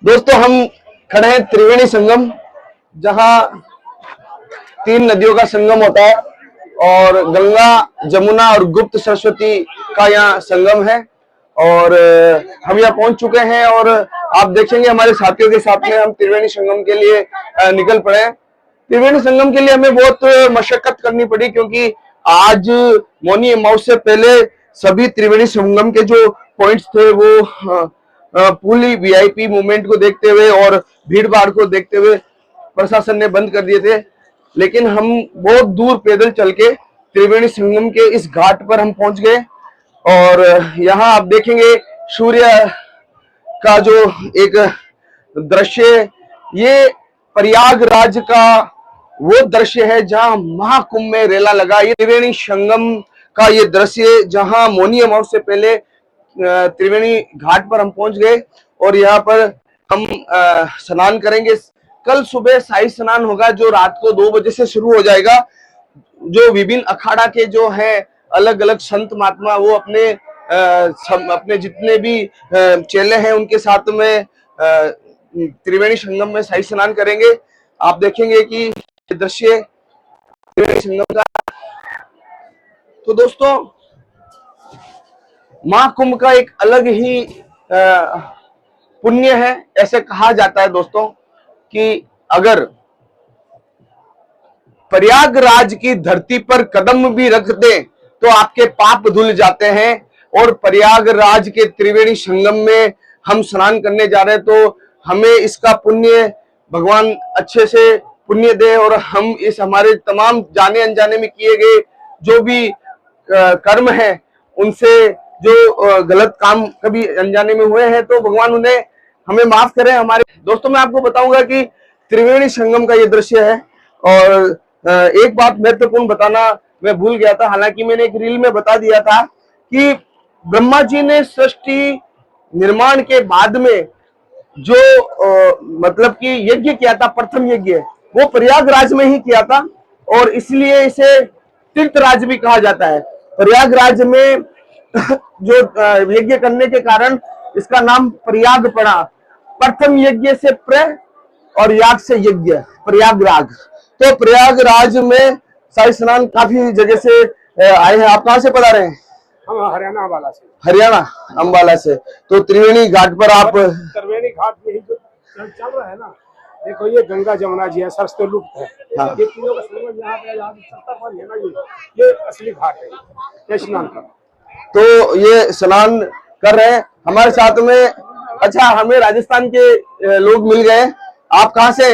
दोस्तों हम खड़े हैं त्रिवेणी संगम, जहां 3 नदियों का संगम होता है और गंगा, जमुना और गुप्त सरस्वती का यहाँ संगम है। और हम यहाँ पहुंच चुके हैं और आप देखेंगे हमारे साथियों के साथ में हम त्रिवेणी संगम के लिए निकल पड़े हैं। त्रिवेणी संगम के लिए हमें बहुत मशक्कत करनी पड़ी, क्योंकि आज मौनी अमावस से पहले सभी त्रिवेणी संगम के जो पॉइंट्स थे वो पूरी वीआईपी मूवमेंट को देखते हुए और भीड़ भाड़ को देखते हुए प्रशासन ने बंद कर दिए थे। लेकिन हम बहुत दूर पैदल चल के त्रिवेणी संगम के इस घाट पर हम पहुंच गए और यहाँ आप देखेंगे सूर्य का जो एक दृश्य, ये प्रयागराज का वो दृश्य है जहां महाकुंभ में रेला लगा। ये त्रिवेणी संगम का ये दृश्य, जहां मौनी अमावस से पहले त्रिवेणी घाट पर हम पहुंच गए और यहाँ पर हम स्नान करेंगे। कल सुबह शाही स्नान होगा जो रात को 2 बजे से शुरू हो जाएगा। जो विभिन्न अखाड़ा के जो हैं अलग अलग संत महात्मा, वो अपने जितने भी चेले हैं उनके साथ में त्रिवेणी संगम में शाही स्नान करेंगे। आप देखेंगे कि दृश्य त्रिवेणी संगम का। तो दोस्तों, महाकुंभ का एक अलग ही पुण्य है। ऐसे कहा जाता है दोस्तों कि अगर प्रयागराज की धरती पर कदम भी रख दे तो आपके पाप धुल जाते हैं। और प्रयागराज के त्रिवेणी संगम में हम स्नान करने जा रहे हैं, तो हमें इसका पुण्य भगवान अच्छे से पुण्य दे और हम इस हमारे तमाम जाने अनजाने में किए गए जो भी कर्म है, उनसे जो गलत काम कभी अनजाने में हुए हैं, तो भगवान उन्हें हमें माफ करें। हमारे दोस्तों, मैं आपको बताऊंगा कि त्रिवेणी संगम का ये दृश्य है। और एक बात महत्वपूर्ण बताना मैं भूल गया था, हालांकि मैंने एक रील में बता दिया था कि ब्रह्मा जी ने सृष्टि निर्माण के बाद में जो मतलब कि यज्ञ किया था, प्रथम यज्ञ, वो प्रयागराज में ही किया था और इसलिए इसे तीर्थराज भी कहा जाता है। प्रयागराज में जो यज्ञ करने के कारण इसका नाम प्रयाग पड़ा। प्रथम यज्ञ से प्र और याग से यज्ञ, प्रयागराज। तो प्रयागराज में शाही स्नान काफी जगह से आए हैं। आप कहाँ से पधारे हैं? हम हरियाणा अम्बाला से। हरियाणा अम्बाला से। तो त्रिवेणी घाट पर आप त्रिवेणी घाट में ही जो चल रहा है ना, देखो ये गंगा जमुना जी है, सरस्वती लुप्त है। हाँ। ये तीनों का संगम यहाँ पे है ना, ये असली घाट है, ये स्नान का। तो ये स्नान कर रहे हैं हमारे साथ में। अच्छा, हमें राजस्थान के लोग मिल गए। आप कहाँ से?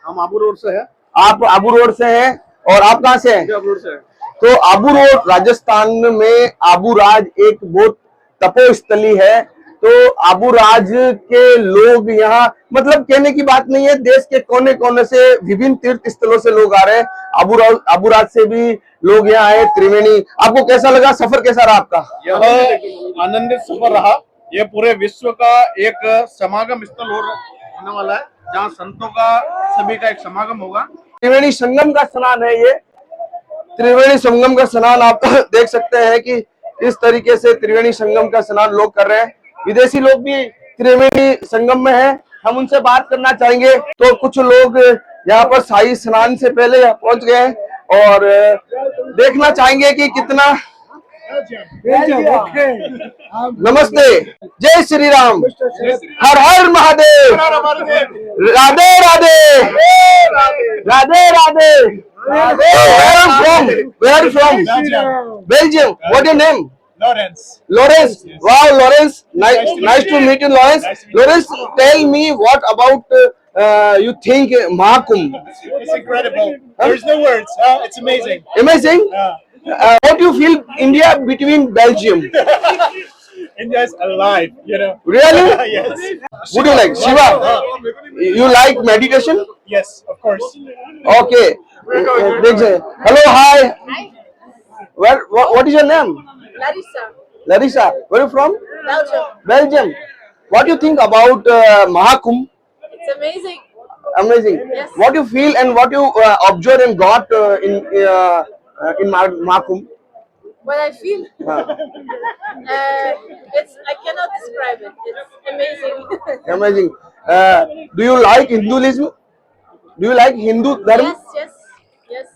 हम आबू रोड से है। आप आबू रोड से हैं और आप कहाँ से हैं? आबू रोड से है। तो आबू रोड राजस्थान में आबूराज एक बहुत तपोस्थली है। तो आबूराज के लोग यहाँ, मतलब कहने की बात नहीं है, देश के कोने कोने से विभिन्न तीर्थ स्थलों से लोग आ रहे हैं। आबूराज से भी लोग यहाँ आए त्रिवेणी। आपको कैसा लगा? सफर कैसा रहा आपका? यह आनंदित सफर रहा। यह पूरे विश्व का एक समागम स्थल होने वाला है, जहाँ संतों का सभी का एक समागम होगा। त्रिवेणी संगम का स्नान है ये। त्रिवेणी संगम का स्नान आप देख सकते हैं कि इस तरीके से त्रिवेणी संगम का स्नान लोग कर रहे हैं। विदेशी लोग भी त्रिवेणी संगम में हैं, हम उनसे बात करना चाहेंगे। तो कुछ लोग यहाँ पर शाही स्नान से पहले पहुंच गए हैं और देखना चाहेंगे कि कितना। नमस्ते, जय श्री राम, हर हर Mahadev, Radhe Radhe, Radhe Radhe. Where are you from? Belgium. What your name? Lawrence. Lawrence. Wow, Lawrence. Nice to meet you, Lawrence. Lawrence, tell me what about you think Mahakumbh? It's incredible. There's no words. It's amazing. Amazing. What do you feel India between Belgium? India is alive, you know. Really? Yes. Would you like Shiva? You like meditation? Yes, of course. Okay. Hello, hi. What is your name? Larissa. Larissa. Where are you from? Belgium. Belgium. What do you think about Mahakumbh? It's amazing. Amazing. Yes. What you feel and what you observe and got in Mahakumbh? What I feel, I cannot describe it. It's amazing. Amazing. Do you like Hinduism? Do you like Hindu धर्म? Yes, yes, yes.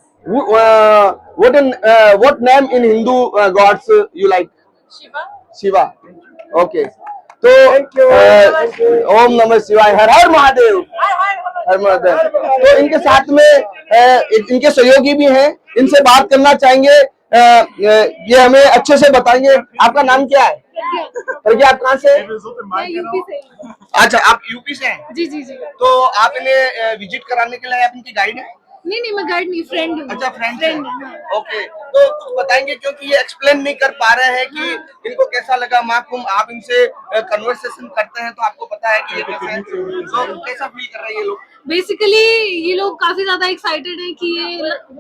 What name in Hindu gods you like? Shiva. Shiva. Okay, तो Thank you. ओम नमः शिवाय, हर हर महादेव, हर महादेव. तो इनके साथ में इनके सहयोगी भी हैं, इनसे बात करना चाहेंगे. ये हमें अच्छे से बताएंगे. आपका नाम क्या है? प्रज्ञा. आप कहाँ से? मैं यूपी से हूँ। अच्छा, आप यूपी से हैं. जी जी जी। तो आप इन्हें विजिट कराने के लिए आप इनकी गाइड हैं? नहीं, मैं गाइड नहीं, फ्रेंड हूँ। अच्छा, फ्रेंड फ्रेंड है. हाँ। ओके, तो कुछ बताएंगे क्योंकि ये एक्सप्लेन नहीं कर पा रहे हैं कि इनको कैसा लगा महाकुंभ. आप इनसे कन्वर्सेशन करते हैं तो आपको पता है कि ये कैसा है, तो कैसा फील कर रहे हैं ये लोग? बेसिकली ये लोग काफी ज्यादा एक्साइटेड हैं कि ये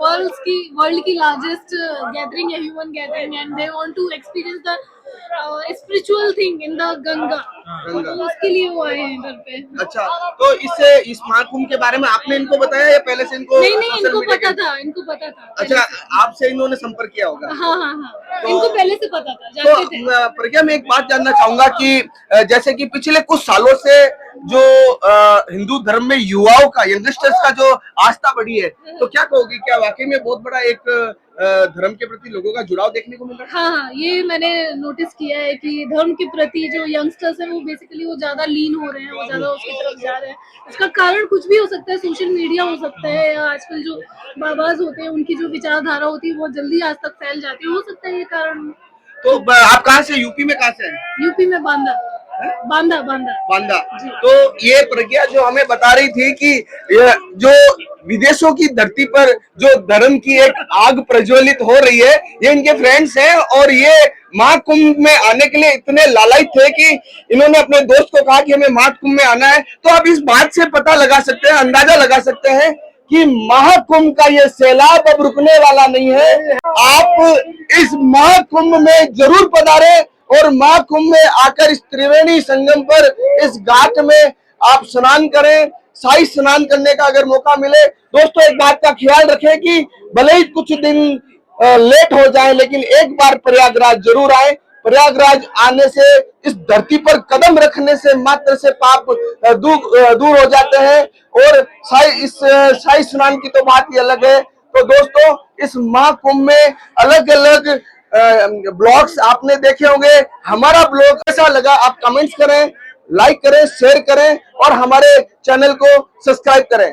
वर्ल्ड की लार्जेस्ट गैदरिंग है, human gathering, and they want to experience the spiritual thing in the Ganga. तो उसके लिए वो आए हैं इधर पे. अच्छा, तो इस महाकुंभ के बारे में आपने इनको बताया या पहले से इनको? नहीं, सोशल इनको मीडिया पता के- था, इनको पता था. अच्छा, आपसे इन्होंने संपर्क किया होगा. हाँ. इनको पहले से पता था, तो जानते थे. प्रज्ञा, मैं एक बात जानना चाहूंगा कि जैसे कि पिछले कुछ सालों से जो हिंदू धर्म में युवाओं का, यंगस्टर्स का जो आस्था बढ़ी है, तो क्या कहोगी, क्या वाकई में बहुत बड़ा एक धर्म के प्रति लोगों का जुड़ाव देखने को मिल रहा है? हाँ, ये मैंने नोटिस किया है कि धर्म के प्रति जो यंगस्टर्स हैं वो बेसिकली वो ज्यादा लीन हो रहे हैं, वो ज्यादा उसकी तरफ जा रहे हैं. इसका कारण कुछ भी हो सकता है, सोशल मीडिया हो सकता है, या आजकल जो बाबाज होते हैं उनकी जो विचारधारा होती है वो जल्दी आज तक फैल जाती है, हो सकता है ये कारण. तो आप कहाँ से, यूपी में कहाँ से हैं? यूपी में बांदा. बांदा. तो ये प्रज्ञा जो हमें बता रही थी कि ये जो विदेशों की धरती पर जो धर्म की एक आग प्रज्वलित हो रही है, ये इनके फ्रेंड्स हैं और ये महाकुंभ में आने के लिए इतने लालायित थे कि इन्होंने अपने दोस्त को कहा कि हमें महाकुंभ में आना है. तो आप इस बात से पता लगा सकते हैं, अंदाजा लगा सकते हैं कि महाकुंभ का ये सैलाब अब रुकने वाला नहीं है. आप इस महाकुंभ में जरूर पधारें और महाकुंभ में आकर इस त्रिवेणी संगम पर इस घाट में आप स्नान करें. शाही स्नान करने का अगर मौका मिले, दोस्तों एक बात का ख्याल रखें कि भले ही कुछ दिन लेट हो जाए, लेकिन एक बार प्रयागराज जरूर आए. प्रयागराज आने से, इस धरती पर कदम रखने से मात्र से पाप दूर हो जाते हैं. और शाही स्नान की तो बात ही अलग है. तो दोस्तों, इस महाकुंभ में अलग अलग ब्लॉग्स आपने देखे होंगे. हमारा ब्लॉग कैसा लगा आप कमेंट्स करें, लाइक करें, शेयर करें और हमारे चैनल को सब्सक्राइब करें.